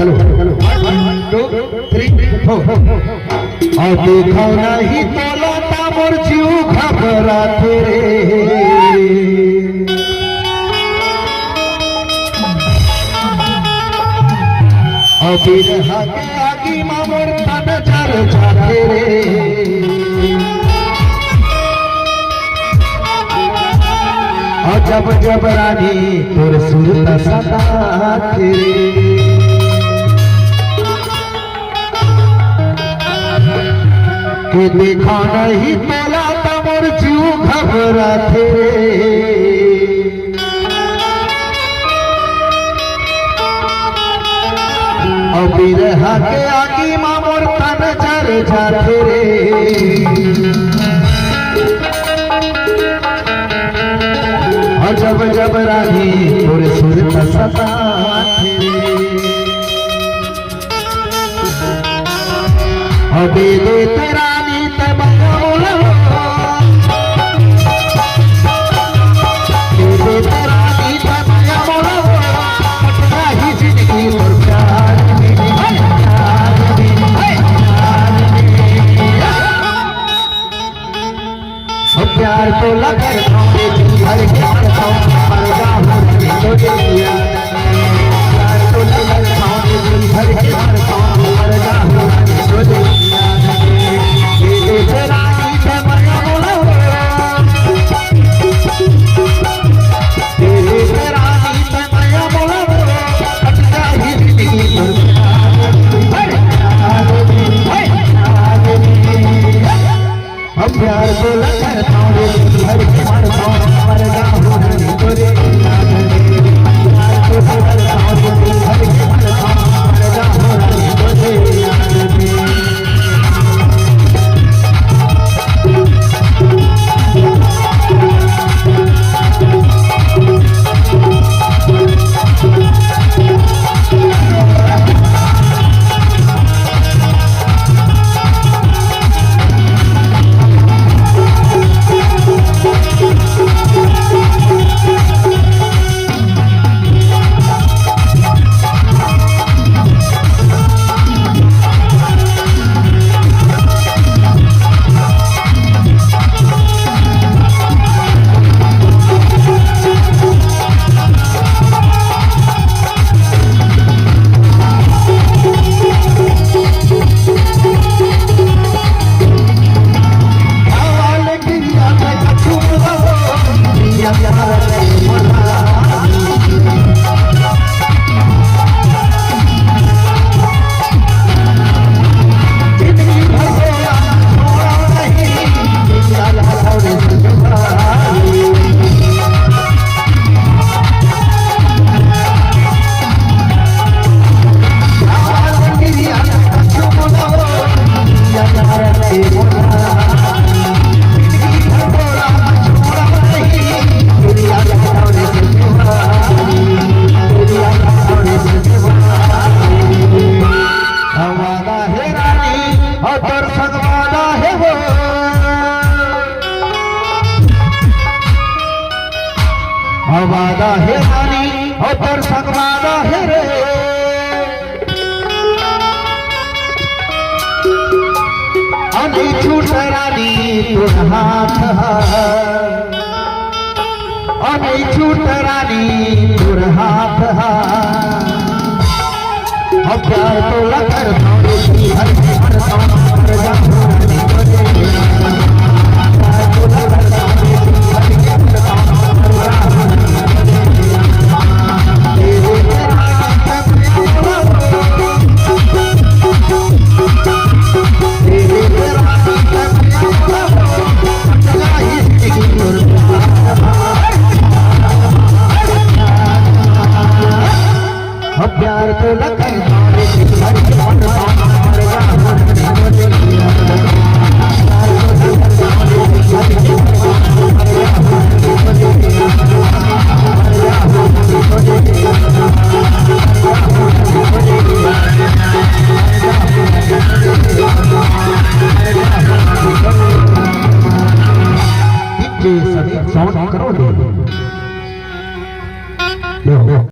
चलो 1 2 3 हो और देखो नहीं तो लता मोर जीव घबराते रे और बिरहा के आगी मामोर तन जर जाते रे और जब जब रानी तोर सुरत सताते रे के देखा नहीं तोला तमोर जीव घबराते रे और बिरहा के आगी मामोर तन जर जाते रे और जब जब रानी तोर सुरत सताते रे और दे तेरा प्यार तो लगे भर के प्यार तो लगे भर के प्यार को लगता हूँ हर मार मर जाऊँ तोरे प्यार को लगता हूँ हर मर जाऊँ तोरे वादा है रानी और तोर संग वादा है रे अनी छूट रानी तोर हाथ अनी छूट रानी तोर हाथ अब प्यार तो लगर हर प्यार तो लगे साउंड करो दे